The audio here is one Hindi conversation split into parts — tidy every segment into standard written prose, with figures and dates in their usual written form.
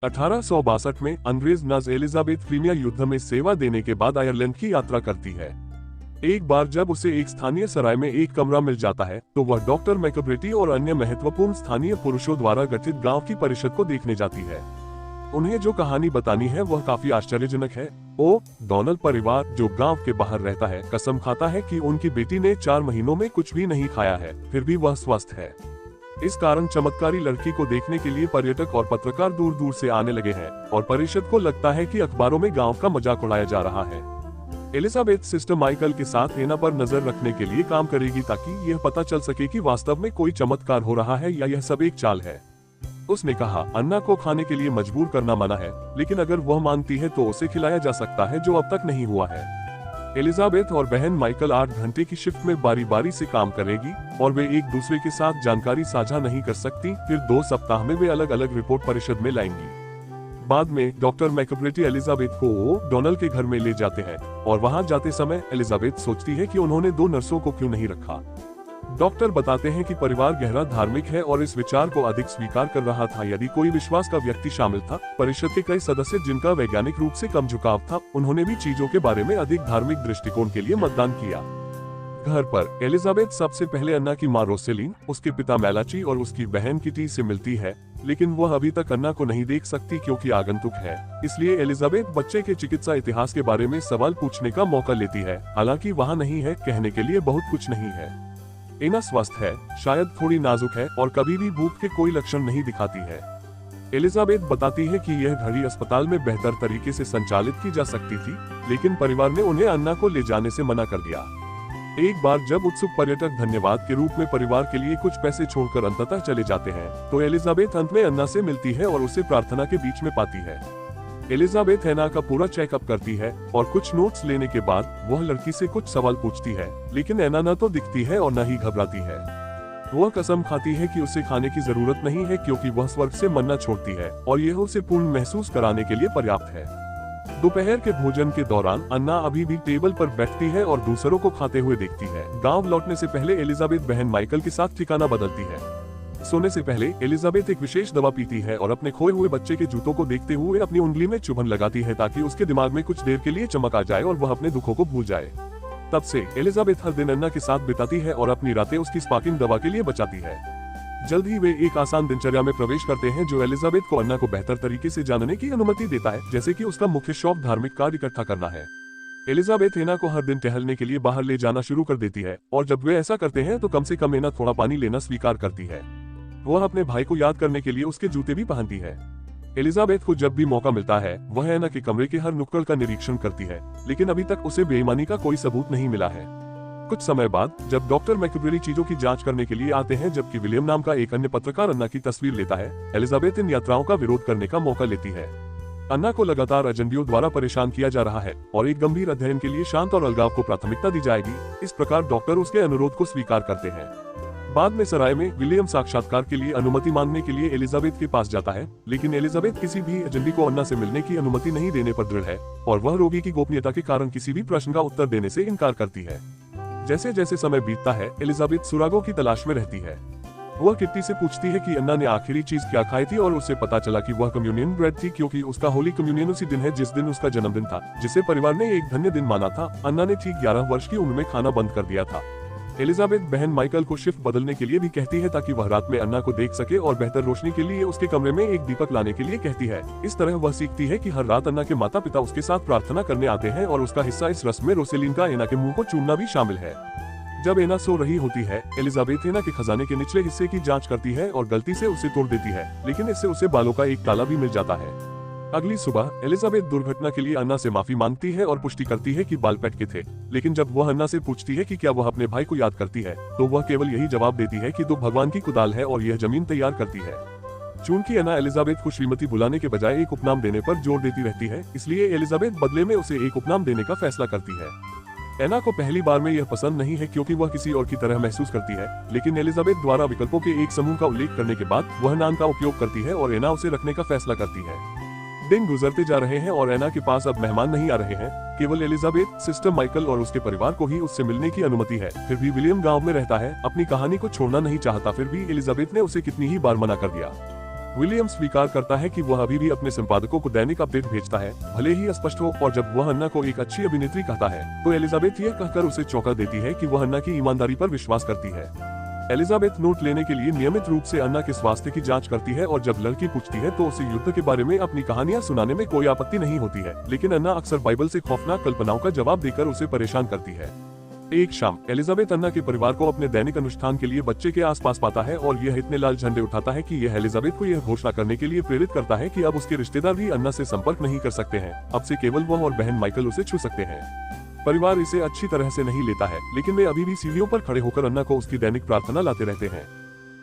1862 में अंग्रेज नर्स एलिजाबेथ क्रीमिया युद्ध में सेवा देने के बाद आयरलैंड की यात्रा करती है। एक बार जब उसे एक स्थानीय सराय में एक कमरा मिल जाता है तो वह डॉक्टर मैकब्रेटी और अन्य महत्वपूर्ण स्थानीय पुरुषों द्वारा गठित गांव की परिषद को देखने जाती है। उन्हें जो कहानी बतानी है वह काफी आश्चर्यजनक है। ओ डोनल परिवार जो गांव के बाहर रहता है कसम खाता है कि उनकी बेटी ने 4 महीनों में कुछ भी नहीं खाया है, फिर भी वह स्वस्थ है। इस कारण चमत्कारी लड़की को देखने के लिए पर्यटक और पत्रकार दूर दूर से आने लगे हैं और परिषद को लगता है कि अखबारों में गांव का मजाक उड़ाया जा रहा है। एलिजाबेथ सिस्टर माइकल के साथ एना पर नजर रखने के लिए काम करेगी ताकि यह पता चल सके कि वास्तव में कोई चमत्कार हो रहा है या यह सब एक चाल है। उसने कहा अन्ना को खाने के लिए मजबूर करना मना है, लेकिन अगर वह मानती है तो उसे खिलाया जा सकता है जो अब तक नहीं हुआ है। एलिजाबेथ और बहन माइकल 8 घंटे की शिफ्ट में बारी बारी से काम करेगी और वे एक दूसरे के साथ जानकारी साझा नहीं कर सकती। फिर 2 सप्ताह में वे अलग अलग रिपोर्ट परिषद में लाएंगी। बाद में डॉक्टर मैकब्रेटी एलिजाबेथ को डोनल के घर में ले जाते हैं और वहां जाते समय एलिजाबेथ सोचती है कि उन्होंने 2 नर्सों को क्यों नहीं रखा। डॉक्टर बताते हैं कि परिवार गहरा धार्मिक है और इस विचार को अधिक स्वीकार कर रहा था यदि कोई विश्वास का व्यक्ति शामिल था। परिषद के कई सदस्य जिनका वैज्ञानिक रूप से कम झुकाव था, उन्होंने भी चीजों के बारे में अधिक धार्मिक दृष्टिकोण के लिए मतदान किया। घर पर एलिजाबेथ सबसे पहले अन्ना की मां रोसेलिन, उसके पिता मेलाची और उसकी बहन किटी से मिलती है, लेकिन वह अभी तक अन्ना को नहीं देख सकती क्योंकि आगंतुक है। इसलिए एलिजाबेथ बच्चे के चिकित्सा इतिहास के बारे में सवाल पूछने का मौका लेती है। हालांकि वहाँ नहीं है, कहने के लिए बहुत कुछ नहीं है। एना स्वस्थ है, शायद थोड़ी नाजुक है और कभी भी भूख के कोई लक्षण नहीं दिखाती है। एलिजाबेथ बताती है कि यह घड़ी अस्पताल में बेहतर तरीके से संचालित की जा सकती थी, लेकिन परिवार ने उन्हें अन्ना को ले जाने से मना कर दिया। एक बार जब उत्सुक पर्यटक धन्यवाद के रूप में परिवार के लिए कुछ पैसे छोड़कर अंततः चले जाते हैं तो एलिजाबेथ अंत में अन्ना से मिलती है और उसे प्रार्थना के बीच में पाती है। एलिजाबेथ एना का पूरा चेकअप करती है और कुछ नोट्स लेने के बाद वह लड़की से कुछ सवाल पूछती है, लेकिन एना न तो दिखती है और न ही घबराती है। वह कसम खाती है कि उसे खाने की जरूरत नहीं है क्योंकि वह स्वर्ग से मन्ना छोड़ती है और यह उसे पूर्ण महसूस कराने के लिए पर्याप्त है। दोपहर के भोजन के दौरान अन्ना अभी भी टेबल पर बैठती है और दूसरों को खाते हुए देखती है। गांव लौटने से पहले एलिजाबेथ बहन माइकल के साथ ठिकाना बदलती है। सोने से पहले एलिजाबेथ एक विशेष दवा पीती है और अपने खोए हुए बच्चे के जूतों को देखते हुए अपनी उंगली में चुभन लगाती है ताकि उसके दिमाग में कुछ देर के लिए चमक आ जाए और वह अपने दुखों को भूल जाए। तब से एलिजाबेथ हर दिन अन्ना के साथ बिताती है और अपनी रातें उसकी स्पार्किंग दवा के लिए बचाती है। जल्द ही वे एक आसान दिनचर्या में प्रवेश करते हैं जो एलिजाबेथ को अन्ना को बेहतर तरीके से जानने की अनुमति देता है, जैसे कि उसका मुख्य शौक धार्मिक कार्ड इकट्ठा करना है। एलिजाबेथ एना को हर दिन टहलने के लिए बाहर ले जाना शुरू कर देती है और जब वे ऐसा करते हैं तो कम से कम एना थोड़ा पानी लेना स्वीकार करती है। वह अपने भाई को याद करने के लिए उसके जूते भी पहनती है। एलिजाबेथ को जब भी मौका मिलता है वह एना के कमरे के हर नुक्कड़ का निरीक्षण करती है, लेकिन अभी तक उसे बेईमानी का कोई सबूत नहीं मिला है। कुछ समय बाद जब डॉक्टर मैकब्रेटी चीजों की जांच करने के लिए आते हैं जबकि विलियम नाम का एक अन्य पत्रकार अन्ना की तस्वीर लेता है, एलिजाबेथ इन यात्राओं का विरोध करने का मौका लेती है। अन्ना को लगातार एजेंडियों द्वारा परेशान किया जा रहा है और एक गंभीर अध्ययन के लिए शांत और अलगाव को प्राथमिकता दी जाएगी। इस प्रकार डॉक्टर उसके अनुरोध को स्वीकार करते हैं। बाद में सराय में विलियम साक्षात्कार के लिए अनुमति मांगने के लिए एलिजाबेथ के पास जाता है, लेकिन एलिजाबेथ किसी भी एजेंडी को अन्ना से मिलने की अनुमति नहीं देने पर दृढ़ है और वह रोगी की गोपनीयता के कारण किसी भी प्रश्न का उत्तर देने से इनकार करती है। जैसे जैसे समय बीतता है एलिजाबेथ सुरागों की तलाश में रहती है। वह किट्टी से पूछती है कि अन्ना ने आखिरी चीज क्या खाई थी और उसे पता चला कि वह कम्युनियन ब्रेड थी क्योंकि उसका होली कम्युनियन उसी दिन है जिस दिन उसका जन्मदिन था, जिसे परिवार ने एक धन्य दिन माना था। अन्ना ने ठीक 11 वर्ष की उम्र में खाना बंद कर दिया था। एलिजाबेथ बहन माइकल को शिफ्ट बदलने के लिए भी कहती है ताकि वह रात में अन्ना को देख सके और बेहतर रोशनी के लिए उसके कमरे में एक दीपक लाने के लिए कहती है। इस तरह वह सीखती है कि हर रात अन्ना के माता पिता उसके साथ प्रार्थना करने आते हैं और उसका हिस्सा इस रस्म में रोसेलिन का एना के मुंह को चूमना भी शामिल है। जब एना सो रही होती है एलिजाबेथ एना के खजाने के निचले हिस्से की जांच करती है और गलती से उसे तोड़ देती है, लेकिन इससे उसे बालों का एक ताला भी मिल जाता है। अगली सुबह एलिजाबेथ दुर्घटना के लिए अन्ना से माफी मांगती है और पुष्टि करती है कि बाल पेट के थे, लेकिन जब वह अन्ना से पूछती है कि क्या वह अपने भाई को याद करती है तो वह केवल यही जवाब देती है कि दुख भगवान की कुदाल है और यह जमीन तैयार करती है। चूंकि अन्ना एलिजाबेथ को श्रीमती बुलाने के बजाय एक उपनाम देने पर जोर देती रहती है, इसलिए एलिजाबेथ बदले में उसे एक उपनाम देने का फैसला करती है। एना को पहली बार में यह पसंद नहीं है क्योंकि वह किसी और की तरह महसूस करती है, लेकिन एलिजाबेथ द्वारा विकल्पों के एक समूह का उल्लेख करने के बाद वह नाम का उपयोग करती है और एना उसे रखने का फैसला करती है। दिन गुजरते जा रहे हैं और एना के पास अब मेहमान नहीं आ रहे हैं, केवल एलिजाबेथ, सिस्टर माइकल और उसके परिवार को ही उससे मिलने की अनुमति है। फिर भी विलियम गांव में रहता है, अपनी कहानी को छोड़ना नहीं चाहता, फिर भी एलिजाबेथ ने उसे कितनी ही बार मना कर दिया। विलियम स्वीकार करता है कि वह अभी भी अपने संपादकों को दैनिक अपडेट भेजता है, भले ही अस्पष्ट हो, और जब वह अन्ना को एक अच्छी अभिनेत्री कहता है तो एलिजाबेथ यह कहकर उसे चौंका देती है कि वह अन्ना की ईमानदारी पर विश्वास करती है। एलिजाबेथ नोट लेने के लिए नियमित रूप से अन्ना के स्वास्थ्य की जांच करती है और जब लड़की पूछती है तो उसे युद्ध के बारे में अपनी कहानियां सुनाने में कोई आपत्ति नहीं होती है, लेकिन अन्ना अक्सर बाइबल से खौफनाक कल्पनाओं का जवाब देकर उसे परेशान करती है। एक शाम एलिजाबेथ अन्ना के परिवार को अपने दैनिक अनुष्ठान के लिए बच्चे के आसपास पाता है और यह इतने लाल झंडे उठाता है कि यह एलिजाबेथ को यह घोषणा करने के लिए प्रेरित करता है कि अब उसके रिश्तेदार भी अन्ना से संपर्क नहीं कर सकते हैं, अब से केवल वह और बहन माइकल उसे छू सकते हैं। परिवार इसे अच्छी तरह से नहीं लेता है, लेकिन वे अभी भी सीढ़ियों पर खड़े होकर अन्ना को उसकी दैनिक प्रार्थना लाते रहते हैं।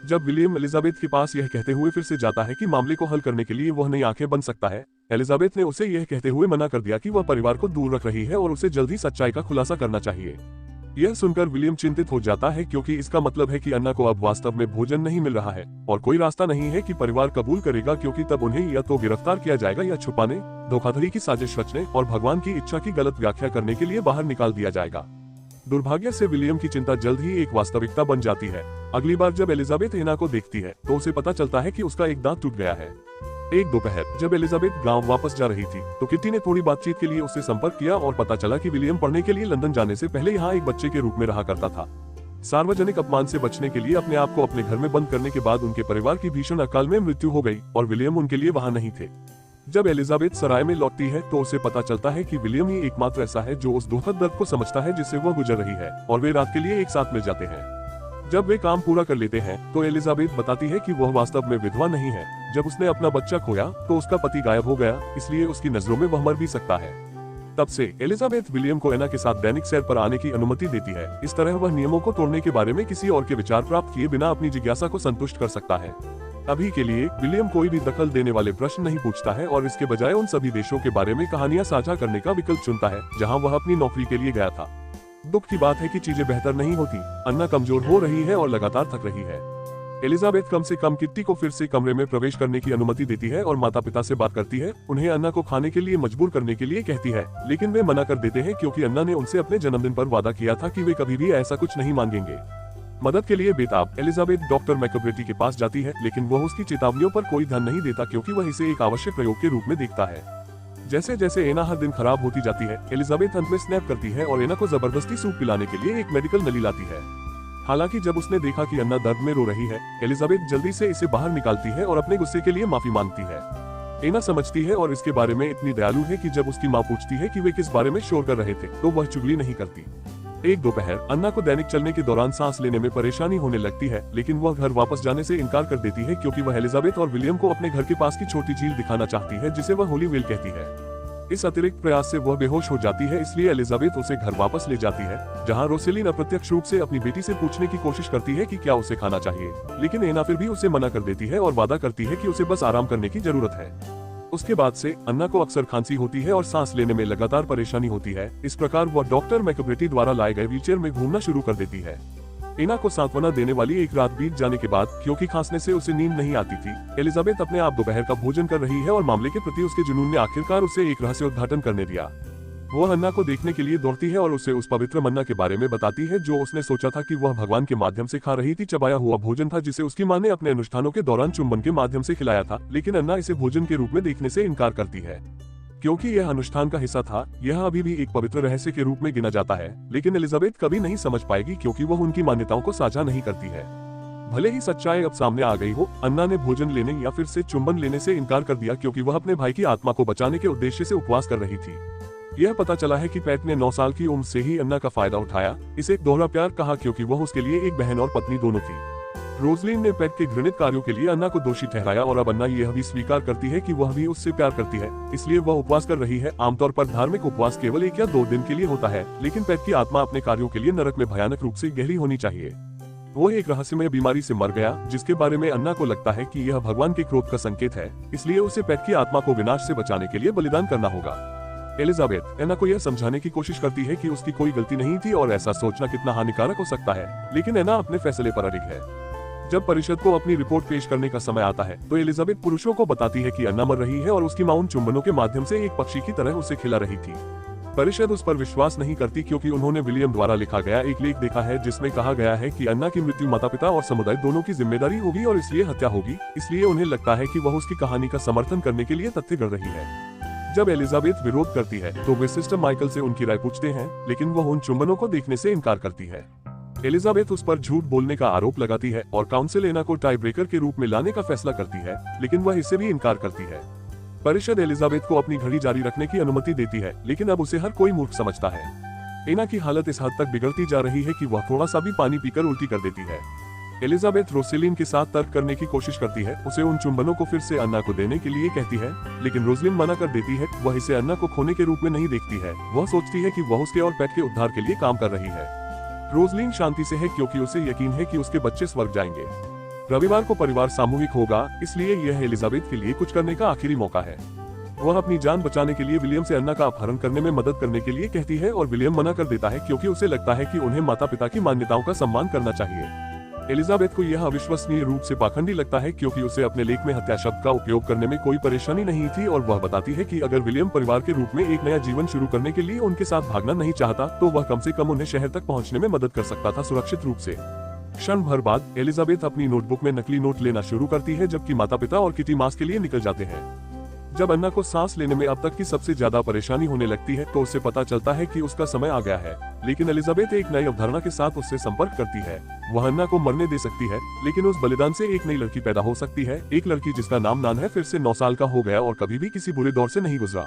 जब विलियम एलिजाबेथ के पास यह कहते हुए फिर से जाता है कि मामले को हल करने के लिए वह नई आंखें बन सकता है, एलिजाबेथ ने उसे यह कहते हुए मना कर दिया कि वह परिवार को दूर रख रही है और उसे जल्द ही सच्चाई का खुलासा करना चाहिए। यह सुनकर विलियम चिंतित हो जाता है, क्योंकि इसका मतलब है कि अन्ना को अब वास्तव में भोजन नहीं मिल रहा है और कोई रास्ता नहीं है कि परिवार कबूल करेगा, क्योंकि तब उन्हें या तो गिरफ्तार किया जाएगा या छुपाने, धोखाधड़ी की साजिश रचने और भगवान की इच्छा की गलत व्याख्या करने के लिए बाहर निकाल दिया जाएगा। दुर्भाग्य से विलियम की चिंता जल्द ही एक वास्तविकता बन जाती है। अगली बार जब एलिजाबेथ एना को देखती है तो उसे पता चलता है कि उसका एक दांत टूट गया है। एक दोपहर जब एलिजाबेथ गांव वापस जा रही थी तो किट्टी ने थोड़ी बातचीत के लिए उससे संपर्क किया और पता चला कि विलियम पढ़ने के लिए लंदन जाने से पहले यहाँ एक बच्चे के रूप में रहा करता था। सार्वजनिक अपमान से बचने के लिए अपने आप को अपने घर में बंद करने के बाद उनके परिवार की भीषण अकाल में मृत्यु हो गई और विलियम उनके लिए वहाँ नहीं थे। जब एलिजाबेथ सराय में लौटती है तो उसे पता चलता है कि विलियम ही एकमात्र ऐसा है जो उस दुखद दर्द को समझता है जिससे वह गुजर रही है, और वे रात के लिए एक साथ मिल जाते हैं। जब वे काम पूरा कर लेते हैं तो एलिजाबेथ बताती है कि वह वास्तव में विधवा नहीं है। जब उसने अपना बच्चा खोया तो उसका पति गायब हो गया, इसलिए उसकी नजरों में वह मर भी सकता है। तब से एलिजाबेथ विलियम को एना के साथ दैनिक सैर पर आने की अनुमति देती है। इस तरह वह नियमों को तोड़ने के बारे में किसी और के विचार प्राप्त किए बिना अपनी जिज्ञासा को संतुष्ट कर सकता है। अभी के लिए विलियम कोई भी दखल देने वाले प्रश्न नहीं पूछता है और इसके बजाय उन सभी देशों के बारे में कहानियां साझा करने का विकल्प चुनता है जहां वह अपनी नौकरी के लिए गया था। दुख की बात है कि चीजें बेहतर नहीं होती। अन्ना कमजोर हो रही है और लगातार थक रही है। एलिजाबेथ कम से कम किट्टी को फिर से कमरे में प्रवेश करने की अनुमति देती है और माता पिता से बात करती है। उन्हें अन्ना को खाने के लिए मजबूर करने के लिए कहती है, लेकिन वे मना कर देते हैं क्योंकि अन्ना ने उनसे अपने जन्मदिन पर वादा किया था कि वे कभी भी ऐसा कुछ नहीं मांगेंगे। मदद के लिए बेताब एलिजाबेथ डॉक्टर मैकब्रेटी के पास जाती है, लेकिन वह उसकी चेतावनियों पर कोई ध्यान नहीं देता क्योंकि वह इसे एक आवश्यक प्रयोग के रूप में देखता है। जैसे जैसे एना हर दिन खराब होती जाती है, एलिजाबेथ अंत में स्नैप करती है और एना को जबरदस्ती सूप पिलाने के लिए एक मेडिकल नली लाती है। हालांकि जब उसने देखा कि अन्ना दर्द में रो रही है, एलिजाबेथ जल्दी से इसे बाहर निकालती है और अपने गुस्से के लिए माफी मांगती है। एना समझती है और इसके बारे में इतनी दयालु है कि जब उसकी माँ पूछती है कि वे किस बारे में शोर कर रहे थे तो वह चुगली नहीं करती। एक दोपहर अन्ना को दैनिक चलने के दौरान सांस लेने में परेशानी होने लगती है, लेकिन वह घर वापस जाने से इनकार कर देती है क्योंकि वह एलिजाबेथ और विलियम को अपने घर के पास की छोटी झील दिखाना चाहती है जिसे वह होली वेल कहती है। इस अतिरिक्त प्रयास से वह बेहोश हो जाती है, इसलिए एलिजाबेथ उसे घर वापस ले जाती है, जहां रोसेलिन अप्रत्यक्ष रूप से अपनी बेटी से पूछने की कोशिश करती है कि क्या उसे खाना चाहिए, लेकिन एना फिर भी उसे मना कर देती है और वादा करती है कि उसे बस आराम करने की जरूरत है। उसके बाद से अन्ना को अक्सर खांसी होती है और सांस लेने में लगातार परेशानी होती है। इस प्रकार वह डॉक्टर मैकब्रेटी द्वारा लाए गए व्हीलचेयर में घूमना शुरू कर देती है। एना को सांत्वना देने वाली एक रात बीत जाने के बाद, क्योंकि खांसने से उसे नींद नहीं आती थी, एलिजाबेथ अपने आप दोपहर का भोजन कर रही है और मामले के प्रति उसके जुनून ने आखिरकार उसे एक रहस्य उद्घाटन करने दिया। वह अन्ना को देखने के लिए दौड़ती है और उसे उस पवित्र मन्ना के बारे में बताती है जो उसने सोचा था कि वह भगवान के माध्यम से खा रही थी। चबाया हुआ भोजन था जिसे उसकी माँ ने अपने अनुष्ठानों के दौरान चुंबन के माध्यम से खिलाया था, लेकिन अन्ना इसे भोजन के रूप में देखने से इनकार करती है। क्योंकि यह अनुष्ठान का हिस्सा था, यह अभी भी एक पवित्र रहस्य के रूप में गिना जाता है, लेकिन एलिजाबेथ कभी नहीं समझ पाएगी क्योंकि वह उनकी मान्यताओं को साझा नहीं करती है। भले ही सच्चाई अब सामने आ गई हो, अन्ना ने भोजन लेने या फिर से चुंबन लेने से इनकार कर दिया क्योंकि वह अपने भाई की आत्मा को बचाने के उद्देश्य से उपवास कर रही थी। यह पता चला है कि पैट ने 9 साल की उम्र से ही अन्ना का फायदा उठाया। इसे दोहरा प्यार कहा क्योंकि वह उसके लिए एक बहन और पत्नी दोनों थी। रोजलिन ने पैट के घृणित कार्यों के लिए अन्ना को दोषी ठहराया और अब अन्ना यह भी स्वीकार करती है कि वह भी उससे प्यार करती है, इसलिए वह उपवास कर रही है। आमतौर पर धार्मिक उपवास केवल 1 या 2 दिन के लिए होता है, लेकिन पैट की आत्मा अपने कार्यों के लिए नरक में भयानक रूप से गहरी होनी चाहिए। वो एक रहस्यमय बीमारी से मर गया जिसके बारे में अन्ना को लगता है कि यह भगवान के क्रोध का संकेत है, इसलिए उसे पैट की आत्मा को विनाश से बचाने के लिए बलिदान करना होगा। एलिजाबेथ एना को यह समझाने की कोशिश करती है कि उसकी कोई गलती नहीं थी और ऐसा सोचना कितना हानिकारक हो सकता है, लेकिन एना अपने फैसले पर अड़िग है। जब परिषद को अपनी रिपोर्ट पेश करने का समय आता है तो एलिजाबेथ पुरुषों को बताती है कि अन्ना मर रही है और उसकी मां उन चुंबनों के माध्यम से एक पक्षी की तरह उसे खिला रही थी। परिषद उस पर विश्वास नहीं करती क्योंकि उन्होंने विलियम द्वारा लिखा गया एक लेख देखा है जिसमें कहा गया है कि अन्ना की मृत्यु माता पिता और समुदाय दोनों की जिम्मेदारी होगी और इसलिए हत्या होगी। इसलिए उन्हें लगता है कि वह उसकी कहानी का समर्थन करने के लिए तथ्य गढ़ रही है। जब एलिजाबेथ विरोध करती है तो वे सिस्टर माइकल से उनकी राय पूछते हैं, लेकिन वह उन चुंबनों को देखने से इनकार करती है। एलिजाबेथ उस पर झूठ बोलने का आरोप लगाती है और काउंसिल एना को टाई ब्रेकर के रूप में लाने का फैसला करती है, लेकिन वह इससे भी इनकार करती है। परिषद एलिजाबेथ को अपनी घड़ी जारी रखने की अनुमति देती है, लेकिन अब उसे हर कोई मूर्ख समझता है। एना की हालत इस हद तक बिगड़ती जा रही है कि वह थोड़ा सा भी पानी पीकर उल्टी कर देती है। एलिजाबेथ रोसेलिन के साथ तर्क करने की कोशिश करती है, उसे उन चुंबनों को फिर से अन्ना को देने के लिए कहती है, लेकिन रोसलिन मना कर देती है। वह इसे अन्ना को खोने के रूप में नहीं देखती है, वह सोचती है कि वह उसके और पेट के उद्धार के लिए काम कर रही है। रोसलिन शांति से है क्योंकि उसे यकीन है कि उसके बच्चे स्वर्ग जाएंगे। रविवार को परिवार सामूहिक होगा, इसलिए यह एलिजाबेथ के लिए कुछ करने का आखिरी मौका है। वह अपनी जान बचाने के लिए विलियम से अन्ना का अपहरण करने में मदद करने के लिए कहती है और विलियम मना कर देता है क्योंकि उसे लगता है कि उन्हें माता पिता की मान्यताओं का सम्मान करना चाहिए। एलिजाबेथ को यह अविश्वसनीय रूप से पाखंडी लगता है क्योंकि उसे अपने लेख में हत्या शब्द का उपयोग करने में कोई परेशानी नहीं थी और वह बताती है कि अगर विलियम परिवार के रूप में एक नया जीवन शुरू करने के लिए उनके साथ भागना नहीं चाहता तो वह कम से कम उन्हें शहर तक पहुंचने में मदद कर सकता था सुरक्षित रूप से। क्षण भर बाद एलिजाबेथ अपनी नोटबुक में नकली नोट लेना शुरू करती है जबकि माता पिता और किटी मास के लिए निकल जाते हैं। जब अन्ना को सांस लेने में अब तक की सबसे ज्यादा परेशानी होने लगती है तो उसे पता चलता है कि उसका समय आ गया है, लेकिन एलिजाबेथ एक नई अवधारणा के साथ उससे संपर्क करती है। वह अन्ना को मरने दे सकती है, लेकिन उस बलिदान से एक नई लड़की पैदा हो सकती है, एक लड़की जिसका नाम नान है, फिर से 9 साल का हो गया और कभी भी किसी बुरे दौर से नहीं गुजरा।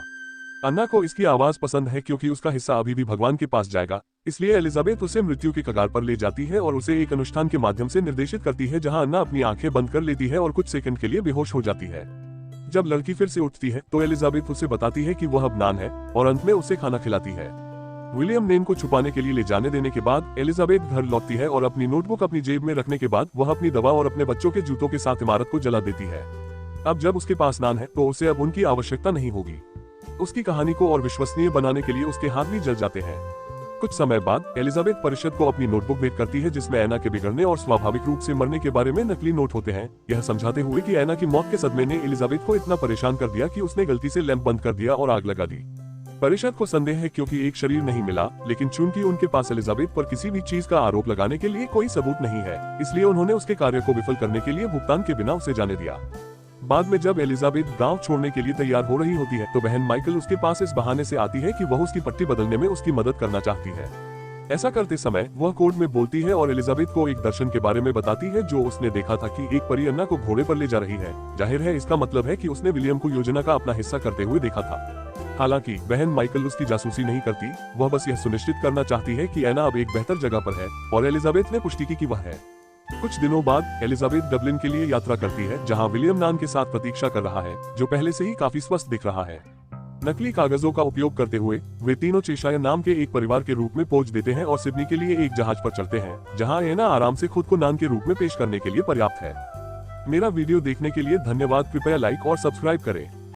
अन्ना को इसकी आवाज पसंद है क्योंकि उसका हिस्सा अभी भी भगवान के पास जाएगा, इसलिए एलिजाबेथ उसे मृत्यु के कगार पर ले जाती है और उसे एक अनुष्ठान के माध्यम से निर्देशित करती है जहां अन्ना अपनी आंखें बंद कर लेती है और कुछ सेकंड के लिए बेहोश हो जाती है। जब लड़की फिर से उठती है तो एलिजाबेथ उसे बताती है कि वह अब नान है और अंत में उसे खाना खिलाती है। विलियम नेन को छुपाने के लिए ले जाने देने के बाद एलिजाबेथ घर लौटती है और अपनी नोटबुक अपनी जेब में रखने के बाद वह अपनी दवा और अपने बच्चों के जूतों के साथ इमारत को जला देती है। अब जब उसके पास नान है तो उसे अब उनकी आवश्यकता नहीं होगी। उसकी कहानी को और विश्वसनीय बनाने के लिए उसके हाथ भी जल जाते हैं। कुछ समय बाद एलिजाबेथ परिषद को अपनी नोटबुक भेंट करती है जिसमें एना के बिगड़ने और स्वाभाविक रूप से मरने के बारे में नकली नोट होते हैं, यह समझाते हुए कि एना की मौत के सदमे ने एलिजाबेथ को इतना परेशान कर दिया कि उसने गलती से लैंप बंद कर दिया और आग लगा दी। परिषद को संदेह है क्योंकि एक शरीर नहीं मिला, लेकिन चूंकि उनके पास एलिजाबेथ पर किसी भी चीज का आरोप लगाने के लिए कोई सबूत नहीं है, इसलिए उन्होंने उसके कार्य को विफल करने के लिए भुगतान के बिना उसे जाने दिया। बाद में जब एलिजाबेथ गांव छोड़ने के लिए तैयार हो रही होती है तो बहन माइकल उसके पास इस बहाने से आती है कि वह उसकी पट्टी बदलने में उसकी मदद करना चाहती है। ऐसा करते समय वह कोड में बोलती है और एलिजाबेथ को एक दर्शन के बारे में बताती है जो उसने देखा था कि एक परी अन्ना को घोड़े पर ले जा रही है। जाहिर है इसका मतलब है कि उसने विलियम को योजना का अपना हिस्सा करते हुए देखा था। हालांकि बहन माइकल उसकी जासूसी नहीं करती, वह बस यह सुनिश्चित करना चाहती है कि एना अब एक बेहतर जगह पर है और एलिजाबेथ ने पुष्टि की कि वह है। कुछ दिनों बाद एलिजाबेथ डबलिन के लिए यात्रा करती है जहां विलियम नान के साथ प्रतीक्षा कर रहा है जो पहले से ही काफी स्वस्थ दिख रहा है। नकली कागजों का उपयोग करते हुए वे तीनों चेशायर नाम के एक परिवार के रूप में पहुंच देते हैं और सिडनी के लिए एक जहाज पर चढ़ते हैं जहां एना आराम से खुद को नान के रूप में पेश करने के लिए पर्याप्त है। मेरा वीडियो देखने के लिए धन्यवाद। कृपया लाइक और सब्सक्राइब करें।